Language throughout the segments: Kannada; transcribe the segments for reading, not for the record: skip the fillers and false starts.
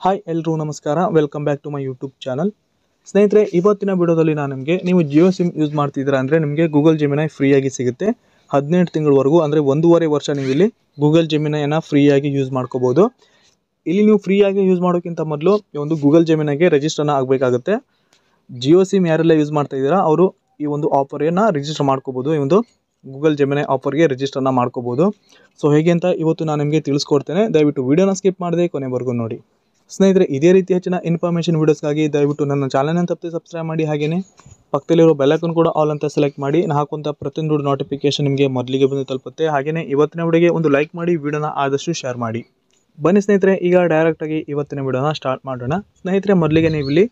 ಹಾಯ್ ಎಲ್ಲರೂ ನಮಸ್ಕಾರ, welcome back to my YouTube channel. ಸ್ನೇಹಿತರೆ, ಇವತ್ತಿನ ವಿಡಿಯೋದಲ್ಲಿ ನಾನು ನಿಮಗೆ ನೀವು ಜಿಯೋ ಸಿಮ್ ಯೂಸ್ ಮಾಡ್ತಿದ್ದೀರಾ ಅಂದರೆ ನಿಮಗೆ ಗೂಗಲ್ ಜೆಮಿನೈ ಫ್ರೀಯಾಗಿ ಸಿಗುತ್ತೆ. 18 ತಿಂಗಳವರೆಗೂ ಅಂದರೆ 1.5 ವರ್ಷ ನೀವು ಇಲ್ಲಿ ಗೂಗಲ್ ಜೆಮಿನೈನ ಫ್ರೀಯಾಗಿ ಯೂಸ್ ಮಾಡ್ಕೋಬೋದು. ಇಲ್ಲಿ ನೀವು ಫ್ರೀಯಾಗಿ ಯೂಸ್ ಮಾಡೋಕ್ಕಿಂತ ಮೊದಲು ಈ ಒಂದು ಗೂಗಲ್ ಜೆಮಿನೈಗೆ ರಿಜಿಸ್ಟರ್ನ ಆಗಬೇಕಾಗುತ್ತೆ. ಜಿಯೋ ಸಿಮ್ ಯಾರೆಲ್ಲ ಯೂಸ್ ಮಾಡ್ತಾ ಇದ್ದೀರಾ ಅವರು ಈ ಒಂದು ಆಫರನ್ನು ರಿಜಿಸ್ಟರ್ ಮಾಡ್ಕೋಬೋದು. ಈ ಒಂದು ಗೂಗಲ್ ಜೆಮಿನೈ ಆಫರ್ಗೆ ರಿಜಿಸ್ಟರ್ನ ಮಾಡ್ಕೋಬೋದು. ಸೊ ಹೇಗೆ ಅಂತ ಇವತ್ತು ನಾನು ನಿಮಗೆ ತಿಳಿಸ್ಕೊಡ್ತೇನೆ. ದಯವಿಟ್ಟು ವಿಡಿಯೋನ ಸ್ಕಿಪ್ ಮಾಡದೆ ಕೊನೆವರೆಗೂ ನೋಡಿ. ಸ್ನೇಹಿತರೆ, ಇದೇ ರೀತಿ ಹೆಚ್ಚಿನ ಇನ್ಫಾರ್ಮೇಷನ್ ವೀಡಿಯೋಸ್ಗಾಗಿ ದಯವಿಟ್ಟು ನನ್ನ ಚಾನಲ್ನ ತಪ್ಪದೆ ಸಬ್ಸ್ಕ್ರೈಬ್ ಮಾಡಿ, ಹಾಗೆಯೇ ಪಕ್ಕದಲ್ಲಿರೋ ಬೆಲ್ಲೈಕನ್ ಕೂಡ ಆಲ್ ಅಂತ ಸೆಲೆಕ್ಟ್ ಮಾಡಿ. ನಾನು ಹಾಕುವಂಥ ಪ್ರತಿಯೊಂದು ನೋಟಿಫಿಕೇಶನ್ ನಿಮಗೆ ಮೊದಲಿಗೆ ಬಂದು ತಲುಪುತ್ತೆ. ಹಾಗೆಯೇ ಇವತ್ತಿನ ವಿಡಿಯೋಗೆ ಒಂದು ಲೈಕ್ ಮಾಡಿ, ವಿಡಿಯೋನ ಆದಷ್ಟು ಶೇರ್ ಮಾಡಿ. ಬನ್ನಿ ಸ್ನೇಹಿತರೆ, ಈಗ ಡೈರೆಕ್ಟಾಗಿ ಇವತ್ತಿನ ವಿಡಿಯೋನ ಸ್ಟಾರ್ಟ್ ಮಾಡೋಣ. ಸ್ನೇಹಿತರೆ, ಮೊದಲಿಗೆ ನೀವು ಇಲ್ಲಿ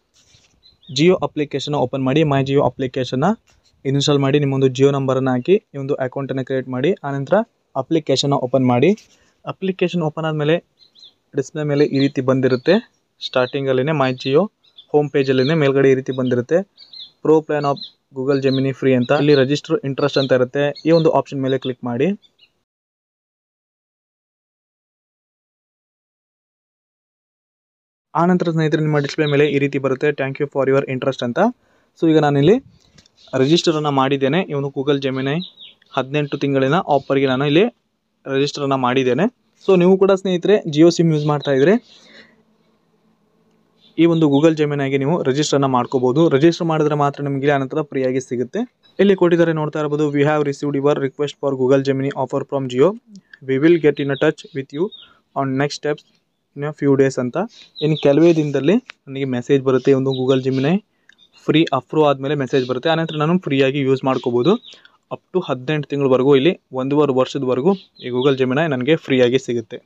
ಜಿಯೋ ಅಪ್ಲಿಕೇಶನ್ ಓಪನ್ ಮಾಡಿ. ಮೈ ಜಿಯೋ ಅಪ್ಲಿಕೇಶನ್ನ ಇನ್ಸ್ಟಾಲ್ ಮಾಡಿ, ನಿಮ್ಮೊಂದು ಜಿಯೋ ನಂಬರನ್ನು ಹಾಕಿ ಈ ಒಂದು ಅಕೌಂಟನ್ನು ಕ್ರಿಯೇಟ್ ಮಾಡಿ. ಆನಂತರ ಅಪ್ಲಿಕೇಶನ್ನ ಓಪನ್ ಮಾಡಿ. ಅಪ್ಲಿಕೇಶನ್ ಓಪನ್ ಆದಮೇಲೆ ಡಿಸ್ಪ್ಲೇ ಮೇಲೆ ಈ ರೀತಿ ಬಂದಿರುತ್ತೆ. ಸ್ಟಾರ್ಟಿಂಗಲ್ಲೇ ಮೈ ಜಿಯೋ ಹೋಮ್ ಪೇಜಲ್ಲೇ ಮೇಲ್ಗಡೆ ಈ ರೀತಿ ಬಂದಿರುತ್ತೆ. Pro plan of Google gemini free ಅಂತ ಇಲ್ಲಿ ರಿಜಿಸ್ಟರ್ ಇಂಟ್ರೆಸ್ಟ್ ಅಂತ ಇರುತ್ತೆ. ಈ ಒಂದು ಆಪ್ಷನ್ ಮೇಲೆ ಕ್ಲಿಕ್ ಮಾಡಿ. ಆನಂತರ ಸ್ನೇಹಿತರೆ, ನಿಮ್ಮ ಡಿಸ್ಪ್ಲೇ ಮೇಲೆ ಈ ರೀತಿ ಬರುತ್ತೆ, thank you for your interest ಅಂತ. ಸೊ ಈಗ ನಾನಿಲ್ಲಿ ರಿಜಿಸ್ಟರನ್ನು ಮಾಡಿದ್ದೇನೆ. ಈ ಒಂದು ಗೂಗಲ್ ಜೆಮಿನೈ 18 ತಿಂಗಳಿನ ಆಫರ್ಗೆ ನಾನು ಇಲ್ಲಿ ರಿಜಿಸ್ಟರನ್ನು ಮಾಡಿದ್ದೇನೆ. ಸೊ ನೀವು ಕೂಡ ಸ್ನೇಹಿತರೆ ಜಿಯೋ ಸಿಮ್ ಯೂಸ್ ಮಾಡ್ತಾ ಇದ್ರೆ ಈ ಒಂದು ಗೂಗಲ್ ಜೆಮಿನೈಗೆ ನೀವು ರಿಜಿಸ್ಟರ್ನ ಮಾಡ್ಕೋಬಹುದು. ರಿಜಿಸ್ಟರ್ ಮಾಡಿದ್ರೆ ಮಾತ್ರ ನಿಮಗೆ ಆನಂತರ ಫ್ರೀಯಾಗಿ ಸಿಗುತ್ತೆ. ಇಲ್ಲಿ ಕೊಟ್ಟಿದ್ದಾರೆ, ನೋಡ್ತಾ ಇರಬಹುದು. We have received your request for Google Gemini offer from Jio. We will get in a touch with you on next steps in a few days ಅಂತ. ಇನ್ನು ಕೆಲವೇ ದಿನದಲ್ಲಿ ನನಗೆ ಮೆಸೇಜ್ ಬರುತ್ತೆ. ಒಂದು ಗೂಗಲ್ ಜೆಮಿನೈ ಫ್ರೀ ಅಪ್ರೂವ್ ಆದಮೇಲೆ ಮೆಸೇಜ್ ಬರುತ್ತೆ. ಆನಂತರ ನಾನು ಫ್ರೀಯಾಗಿ ಯೂಸ್ ಮಾಡ್ಕೋಬೋದು. ಅಪ್ ಟು 18 ತಿಂಗಳವರೆಗೂ, ಇಲ್ಲಿ 1.5 ವರ್ಷದವರೆಗೂ ಈ ಗೂಗಲ್ ಜೆಮಿನೈ ನನಗೆ ಫ್ರೀಯಾಗಿ ಸಿಗುತ್ತೆ.